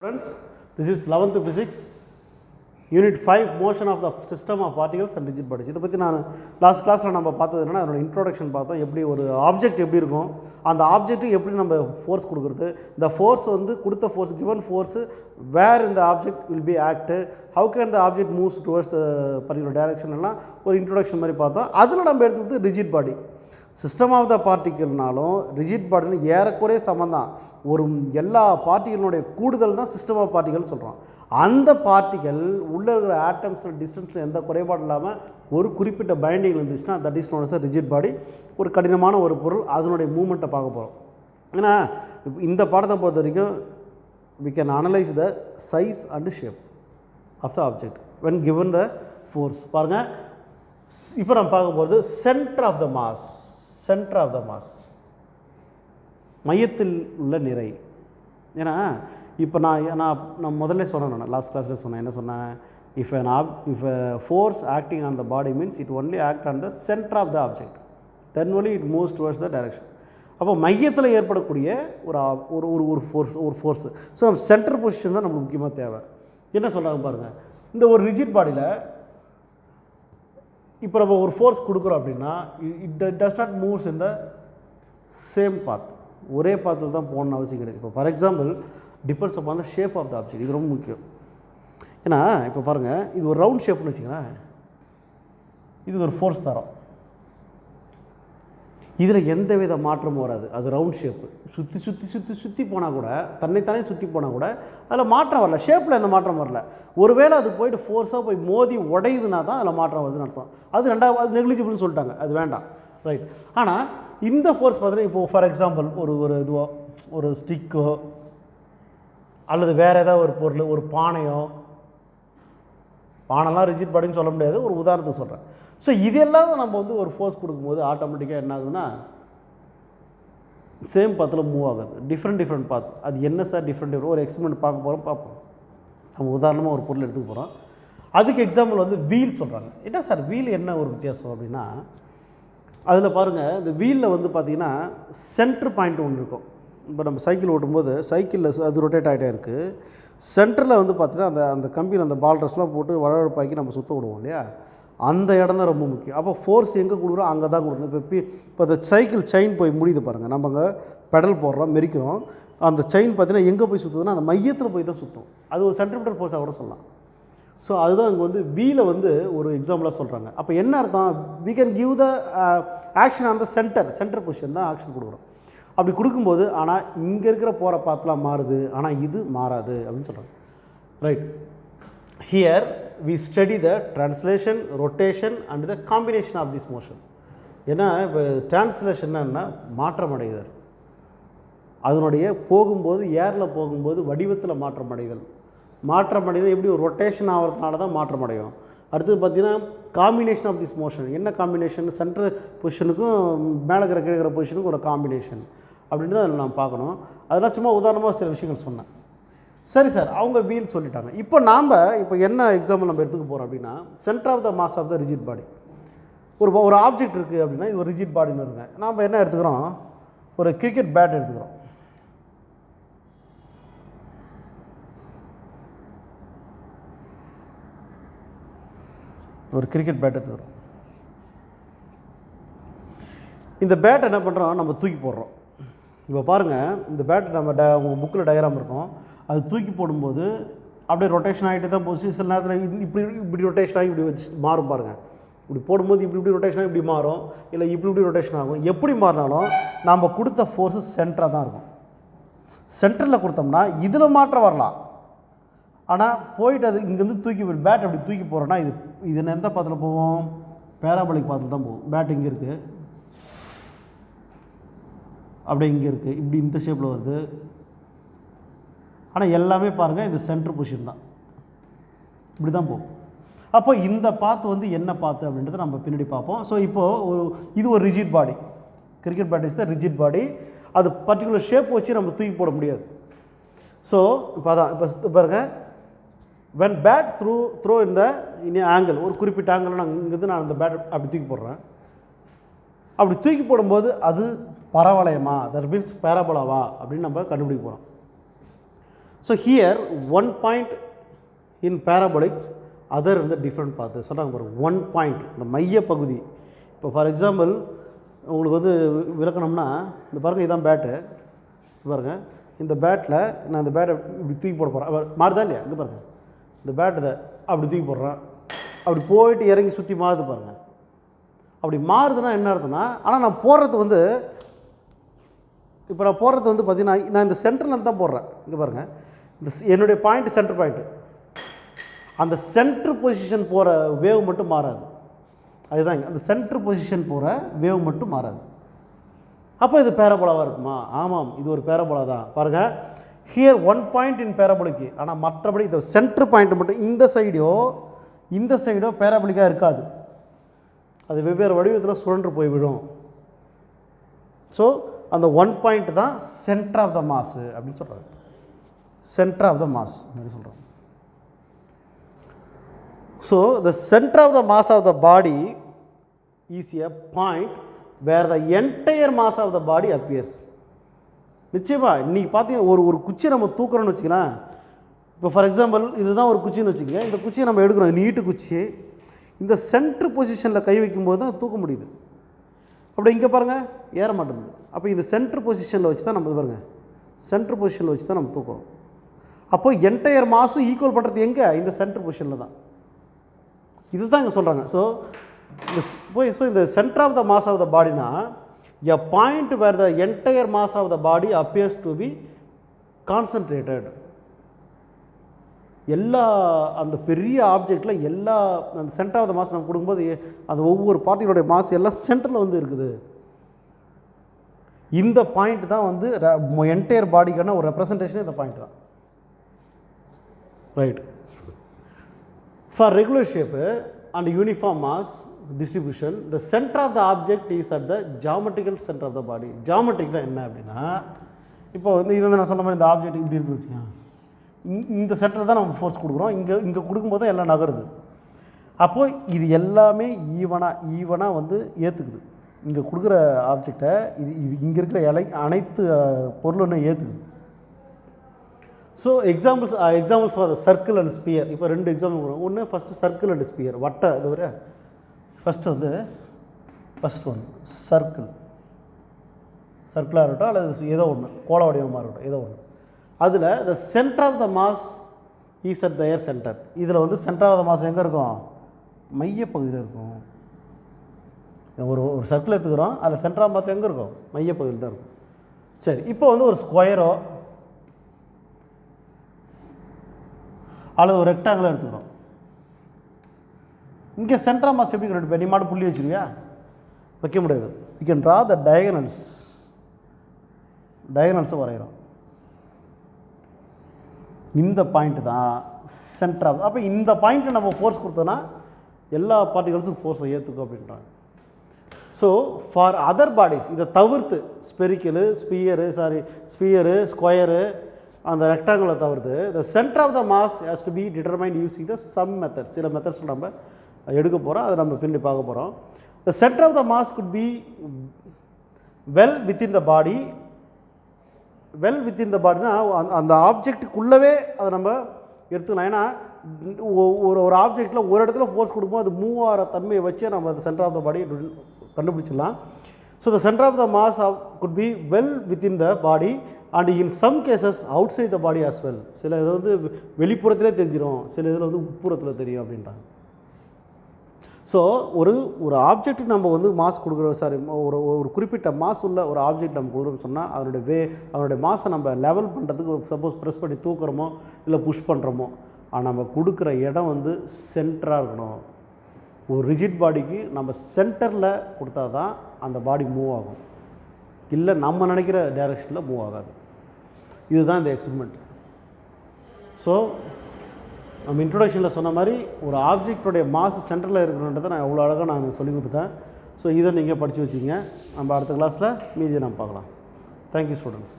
Friends, this is 11th physics, unit 5, motion of the system of particles and rigid bodies. இதை பற்றி நான் last கிளாஸில் நம்ம பார்த்தது என்னென்னா அதோட இன்ட்ரோடக்ஷன் பார்த்தோம். எப்படி ஒரு ஆப்ஜெக்ட் எப்படி இருக்கும், அந்த ஆப்ஜெக்ட்டுக்கு எப்படி நம்ம ஃபோர்ஸ் கொடுக்குறது, இந்த ஃபோர்ஸ் வந்து கொடுத்த ஃபோர்ஸ் கிவன் ஃபோர்ஸு வேர் இந்த object will be act, how can the object moves towards the particular direction எல்லாம் ஒரு இன்ட்ரோடக்ஷன் மாதிரி பார்த்தோம். அதில் நம்ம எடுத்தது rigid body. System of the பார்ட்டிகல்னாலும் ரிஜிட் பாடின்னு ஏறக்குறைய சம்மந்தான். ஒரு எல்லா பார்ட்டிகளுடைய கூடுதல் தான் சிஸ்டம் ஆஃப் பார்ட்டிகல்னு சொல்கிறோம். அந்த பார்ட்டிகல் உள்ளே இருக்கிற ஆட்டம்ஸில் டிஸ்டன்ஸில் எந்த குறைபாடு இல்லாமல் ஒரு குறிப்பிட்ட பைண்டிங் இருந்துச்சுன்னா that is known as rigid body. ஒரு கடினமான ஒரு பொருள், அதனுடைய மூமெண்ட்டை பார்க்க போகிறோம். ஏன்னா இந்த பாடத்தை பொறுத்த வரைக்கும் we can analyze the size and shape of the object when given the force. பாருங்கள், இப்போ நம்ம பார்க்க போகிறது centre of the mass. Centre of the mass, மையத்தில் உள்ள நிறை. ஏன்னா இப்போ நான் முதல்ல சொன்னேன், லாஸ்ட் கிளாஸில் சொன்னேன். என்ன சொன்னேன்? If a force acting on the body means it only act on the center of the object, then only it moves towards the direction. அப்போ மையத்தில் ஏற்படக்கூடிய ஒரு ஃபோர்ஸ். ஸோ நம்ம சென்டர் பொசிஷன் தான் நம்மளுக்கு முக்கியமாக தேவை. என்ன சொல்கிறாங்க பாருங்கள், இந்த ஒரு ரிஜிட் பாடியில் இப்போ நம்ம ஒரு ஃபோர்ஸ் கொடுக்குறோம் அப்படின்னா it does not moves in the same path. ஒரே பாத்தில் தான் போகணுன்னு அவசியம் கிடையாது. இப்போ for example depends upon the shape of the object. இது ரொம்ப முக்கியம். ஏன்னா இப்போ பாருங்கள், இது ஒரு ரவுண்ட் ஷேப்னு வச்சுக்கோங்களேன். இது ஒரு ஃபோர்ஸ் தரோம், இதில் எந்த வித மாற்றமும் வராது. அது ரவுண்ட் ஷேப்பு. சுற்றி சுற்றி சுற்றி சுற்றி போனால் கூட, தன்னைத்தானே சுற்றி போனால் கூட அதில் மாற்றம் வரல, ஷேப்பில் எந்த மாற்றம் வரல. ஒருவேளை அது போய்ட்டு ஃபோர்ஸாக போய் மோதி உடையுதுனா தான் அதில் மாற்றம் வருதுன்னு அர்த்தம். அது ரெண்டாவது, அது நெக்லிஜிபிள்னு சொல்லிட்டாங்க, அது வேண்டாம், ரைட். ஆனால் இந்த ஃபோர்ஸ் பார்த்தீங்கன்னா இப்போது ஃபார் எக்ஸாம்பிள் ஒரு இதுவோ ஒரு ஸ்டிக்கோ அல்லது வேறு ஏதாவது ஒரு பொருள், ஒரு பானையோ, பானைலாம் ரிஜிட் பாடின்னு சொல்ல முடியாது, ஒரு உதாரணத்துக்கு சொல்கிறேன். ஸோ இதெல்லாம் நம்ம வந்து ஒரு ஃபோர்ஸ் கொடுக்கும்போது ஆட்டோமேட்டிக்காக என்ன ஆகுதுன்னா சேம் பாத்தில் மூவ் ஆகுது. டிஃப்ரெண்ட் பாத். அது என்ன சார் டிஃப்ரெண்ட் ஒரு எக்ஸ்பெரிமெண்ட் பார்ப்போம். நம்ம உதாரணமாக ஒரு பொருள் எடுத்துக்க போகிறோம். அதுக்கு எக்ஸாம்பிள் வந்து வீல் சொல்கிறாங்க. என்ன சார் வீல் என்ன ஒரு வித்தியாசம் அப்படின்னா, அதில் பாருங்கள், இந்த வீலில் வந்து பார்த்திங்கன்னா சென்ட்ரு பாயிண்ட் ஒன்று இருக்கும். இப்போ நம்ம சைக்கிள் ஓட்டும்போது சைக்கிளில் அது ரொட்டேட் ஆகிட்டே இருக்குது. சென்டரில் வந்து பார்த்திங்கன்னா அந்த கம்பியில் அந்த பால்ட்ரெஸ்லாம் போட்டு வளர்ப்பாக்கி நம்ம சுற்ற விடுவோம் இல்லையா, அந்த இடம் தான் ரொம்ப முக்கியம். அப்போ ஃபோர்ஸ் எங்கே கொடுக்குறோம் அங்கே தான் கொடுக்கணும். இப்போ இந்த சைக்கிள் செயின் போய் முடியுது பாருங்கள், நம்ம அங்கே பெடல் போடுறோம், மெரிக்கிறோம். அந்த செயின் பார்த்திங்கன்னா எங்கே போய் சுற்றுதுன்னா அந்த மையத்தில் போய் தான் சுற்றும். அது ஒரு சென்ட்ரிபியூட்டல் ஃபோர்ஸாக கூட சொல்லலாம். ஸோ அதுதான் இங்கே வந்து வீலை வந்து ஒரு எக்ஸாம்பிளாக சொல்கிறாங்க. அப்போ என்ன அர்த்தம்? we can give the action on the centre position தான் ஆக்ஷன் கொடுக்குறோம். அப்படி கொடுக்கும்போது ஆனால் இங்கே இருக்கிற போகிற பாத்தெலாம் மாறுது, ஆனால் இது மாறாது அப்படின்னு சொல்கிறாங்க, right. Here we study the translation, rotation and the combination of this motion. ஏன்னா இப்போ டிரான்ஸ்லேஷன்னா மாற்றம் அடைதல், அதனுடைய போகும்போது ஏரில் போகும்போது வடிவத்தில் மாற்றம் அடைதல் எப்படி ஒரு ரொட்டேஷன் ஆகிறதுனால தான் மாற்றம் அடையும். அடுத்தது பார்த்திங்கன்னா காம்பினேஷன் ஆஃப் திஸ் மோஷன். என்ன காம்பினேஷன்? சென்ட்ரல் பொசிஷனுக்கும் மேலே இருக்கிற கீழே இருக்கிற பொசிஷனுக்கும் ஒரு காம்பினேஷன் அப்படின்னு தான் அதில் நான் பார்க்கணும். அதெல்லாம் சும்மா உதாரணமாக சில விஷயங்கள் சொன்னேன். சரி சார், அவங்க வீல் சொல்லிட்டாங்க. இப்போ என்ன எக்ஸாம்பிள் நம்ம எடுத்துக்க போகிறோம் அப்படின்னா, centre of the mass of the rigid body. ஒரு ஆப்ஜெக்ட் இருக்குது அப்படின்னா இது ஒரு ரிஜிட் பாடின்னு இருக்குங்க. நாம் என்ன எடுத்துக்கிறோம்? ஒரு கிரிக்கெட் பேட் எடுத்துக்கிறோம். ஒரு கிரிக்கெட் பேட் எடுத்துக்கிறோம். இந்த பேட் என்ன பண்ணுறோம்? நம்ம தூக்கி போடுறோம். இப்போ பாருங்கள், இந்த பேட் நம்ம உங்கள் புக்கில் டயக்ராம் இருக்கும். அது தூக்கி போடும்போது அப்படியே ரொட்டேஷன் ஆகிட்டு தான் போச்சு. சில நேரத்தில் இப்படி ரொட்டேஷன் ஆகி இப்படி வச்சு மாறும் பாருங்கள். இப்படி போடும்போது இப்படி ரொட்டேஷன் ஆகி இப்படி மாறும், இல்லை இப்படி ரொட்டேஷன் ஆகும். எப்படி மாறினாலும் நம்ம கொடுத்த ஃபோர்ஸு சென்டராக தான் இருக்கும். சென்டரில் கொடுத்தோம்னா இதில் மாற்றம் வரலாம், ஆனால் போயிட்டு அது இங்கேருந்து தூக்கி பேட் அப்படி தூக்கி போகிறோன்னா இது எந்த பாத்தில் போவோம்? பேராபோலிக் பாத்தில் தான் போகும். பேட் இங்கே இருக்குது, அப்படியே இங்கே இருக்குது, இப்படி இந்த ஷேப்பில் வருது. ஆனால் எல்லாமே பாருங்கள் இந்த சென்டர் பொசிஷன் தான், இப்படி தான் போகும். அப்போ இந்த பாத்து வந்து என்ன பாத்து அப்படின்றத நம்ம பின்னாடி பார்ப்போம். ஸோ இப்போது இது ஒரு rigid body. Cricket bat is the rigid பாடி. அது பர்டிகுலர் ஷேப் வச்சு நம்ம தூக்கி போட முடியாது. ஸோ இப்போ பாருங்கள், when bat throw in the angle, ஒரு குறிப்பிட்ட ஆங்கிள் நான் அந்த பேட் அப்படி தூக்கி போடுறேன். அப்படி தூக்கி போடும்போது அது பரவளையமா, தட் மீன்ஸ் பேரபோலாவா அப்படின்னு நம்ம கண்டுபிடிக்க போகிறோம். So here one point in parabolic other வந்து டிஃப்ரெண்ட் பார்த்து சொல்கிறாங்க பாருங்க. ஒன் பாயிண்ட் இந்த மைய பகுதி. இப்போ ஃபார் எக்ஸாம்பிள் உங்களுக்கு வந்து விளக்கணும்னா இந்த பாருங்கள், இதுதான் பேட்டு பாருங்கள். இந்த பேட்டில் நான் இந்த பேட்டை இப்படி தூக்கி போட போகிறேன், மாறுதா இல்லையா? இங்கே பாருங்கள், இந்த பேட்டு இதை அப்படி தூக்கி போடுறேன், அப்படி போயிட்டு இறங்கி சுற்றி மாறுது பாருங்கள். அப்படி மாறுதுன்னா என்ன அர்த்தம்னா, ஆனால் நான் போடுறது வந்து இப்போ நான் போடுறது வந்து பார்த்திங்கன்னா நான் இந்த சென்டரில் தான் போடுறேன். இங்கே பாருங்கள், இந்த என்னுடைய பாயிண்ட் சென்டர் பாயிண்ட்டு, அந்த சென்ட்ரு பொசிஷன் போகிற வேவ் மட்டும் மாறாது. அதுதாங்க, அந்த சென்ட்ரு பொசிஷன் போகிற வேவ் மட்டும் மாறாது. அப்போ இது பேரபோலாவாக இருக்குமா? ஆமாம், இது ஒரு பேரபோலா தான். பாருங்கள், ஹியர் ஒன் பாயிண்ட் இன் பேரபோலிக்கு. ஆனால் மற்றபடி இந்த சென்ட்ரு பாயிண்ட் மட்டும் இந்த சைடோ பேரபோலிக்காக இருக்காது. அது வெவ்வேறு வடிவத்தில் சுழன்று போய்விடும். ஸோ அந்த ஒன் பாயிண்ட் தான் சென்டர் ஆஃப் த மாஸ் அப்படின்னு சொல்கிறாங்க. சென்டர் ஆஃப் த மாஸ் அப்படின்னு சொல்கிறாங்க. So the centre of the mass of the body is a point where the entire mass of the body appears. நிச்சயமாக இன்றைக்கி பார்த்தீங்கன்னா ஒரு குச்சி நம்ம தூக்குறோன்னு வச்சுக்கலாம். இப்போ ஃபார் எக்ஸாம்பிள் இதுதான் ஒரு குச்சின்னு வச்சுக்கோங்க. இந்த குச்சியை நம்ம எடுக்கிறோம், நீட்டு குச்சி. இந்த சென்ட்ரு பொசிஷனில் கை வைக்கும்போது தான் தூக்க முடியுது. அப்படி இங்கே பாருங்கள், ஏற மாட்டேங்குது. அப்போ இந்த சென்ட்ரு பொசிஷனில் வச்சு தான் நம்ம பாருங்கள், சென்ட்ரு பொசிஷனில் வச்சு தான் நம்ம தூக்குறோம். அப்போது என்டையர் மாஸும் ஈக்குவல் பண்ணுறது எங்கே? இந்த சென்ட்ரு பொசிஷனில் தான். இது தான் இங்கே சொல்கிறாங்க. ஸோ இந்த centre of the mass of the பாடினா a point where the entire mass of the body appears to be concentrated. எல்லா அந்த பெரிய ஆப்ஜெக்டில் எல்லா அந்த சென்டர் ஆஃப் த மாஸ் நம்ம கொடுக்கும்போது அந்த ஒவ்வொரு பார்ட்டியோடைய மாஸ் எல்லாம் சென்டரில் வந்து இருக்குது. இந்த பாயிண்ட் தான் வந்து என்டையர் பாடிக்கான ஒரு ரெப்ரசன்டேஷன். இந்த பாயிண்ட் தான் right. For regular shape and uniform mass distribution, the center of the object is at the geometrical center of the body. Geometrical என்ன அப்படின்னா, இப்போ வந்து இது வந்து நான் சொன்ன மாதிரி இந்த ஆப்ஜெக்ட் இப்படி இருக்கு வச்சுக்கோங்க, இந்த சென்டரில் தான் நம்ம ஃபோர்ஸ் கொடுக்குறோம். இங்கே கொடுக்கும்போது தான் எல்லாம் நகருது. அப்போது இது எல்லாமே ஈவனாக வந்து ஏற்றுக்குது. இங்கே கொடுக்குற ஆப்ஜெக்டை இது இங்கே இருக்கிற அனைத்து பொருளும் ஏற்றுக்குது. So examples for the circle and sphere. இப்போ ரெண்டு எக்ஸாம்பிள் கொடுக்கும். ஒன்று ஃபஸ்ட்டு சர்க்கிள் அண்ட் ஸ்பியர், வட்ட. இது வர ஃபஸ்ட்டு ஒன்று சர்க்கிளாக இருக்கட்டும் அல்லது ஏதோ ஒன்று கோள வடிவமாக இருக்கட்டும், ஏதோ ஒன்று. அதில் the centre of the mass is at their centre. இதில் வந்து சென்டர் ஆஃப் த மாஸ் எங்கே இருக்கும்? மையப்பகுதியில் இருக்கும். ஒரு சர்க்கிள் எடுத்துக்கிறோம், அதில் சென்டர் ஆஃப் மாஸ் எங்கே இருக்கும்? மையப்பகுதியில் தான் இருக்கும். சரி, இப்போ வந்து ஒரு ஸ்கொயரோ அல்லது ஒரு ரெக்டாங்கிளோ எடுத்துக்கிறோம். இங்கே சென்டர் ஆஃப் மாஸ் எப்படி கண்டுபிடிப்பேன்? நீ மாட்டு புள்ளி வச்சுருவியா? வைக்க முடியாது. யூ கேன் ட்ரா த டயகனல்ஸை வரைகிறோம். இந்த பாயிண்ட் தான் சென்டர் ஆஃப். அப்போ இந்த பாயிண்ட்டை நம்ம ஃபோர்ஸ் கொடுத்தோன்னா எல்லா பார்ட்டிகல்ஸும் ஃபோர்ஸை ஏற்றுக்கும் அப்படின்றாங்க. ஸோ ஃபார் அதர் பாடிஸ் இதை தவிர்த்து ஸ்பெரிக்கலு ஸ்பியரு ஸ்கொயரு அந்த ரெக்டாங்கிளை தவிர்த்து the centre of the mass has to be determined using the some method. சில மெத்தட்ஸ் நம்ம எடுக்க போகிறோம், அதை நம்ம பின்னாடி பார்க்க போகிறோம். The centre of the mass could be well within the பாடினா அந்த ஆப்ஜெக்டுக்குள்ளவே அதை நம்ம எடுத்துக்கலாம். ஏன்னா ஒரு ஆப்ஜெக்டில் ஒரு இடத்துல ஃபோர்ஸ் கொடுக்கும்போது அது மூவ் ஆகிற தன்மையை வச்சு நம்ம அந்த சென்டர் ஆஃப் த பாடி கண்டுபிடிச்சிடலாம். So the centre of the mass could be well within the body and in some cases outside the body as well. சில இது வந்து வெளிப்புறத்திலே தெரிஞ்சிடும், சில இதில் வந்து உட்புறத்தில் தெரியும் அப்படின்றாங்க. ஸோ ஒரு ஆப்ஜெக்ட்டுக்கு நம்ம வந்து மாஸ் கொடுக்குறோம், ஒரு குறிப்பிட்ட மாஸ் உள்ள ஒரு ஆப்ஜெக்ட் நம்ம கொடுக்குறோம்னு சொன்னால் அதனுடைய மாஸை நம்ம லெவல் பண்ணுறதுக்கு சப்போஸ் ப்ரெஸ் பண்ணி தூக்குறோமோ இல்லை புஷ் பண்ணுறோமோ, ஆனால் நம்ம கொடுக்குற இடம் வந்து சென்டராக இருக்கணும். ஒரு ரிஜிட் பாடிக்கு நம்ம சென்டரில் கொடுத்தா தான் அந்த பாடி மூவ் ஆகும், இல்லை நம்ம நினைக்கிற டைரெக்ஷனில் மூவ் ஆகாது. இதுதான் இந்த எக்ஸ்பெரிமெண்ட். ஸோ நம்ம இன்ட்ரொடக்ஷனில் சொன்ன மாதிரி ஒரு ஆப்ஜெக்டோடைய மாஸ் சென்டரில் இருக்கணுன்றதை நான் எவ்வளோ அழகாக நான் சொல்லி கொடுத்துட்டேன். ஸோ இதை நீங்கள் படித்து வச்சிங்க. நம்ம அடுத்த கிளாஸில் மீதியை நம்ம பார்க்கலாம். Thank you students.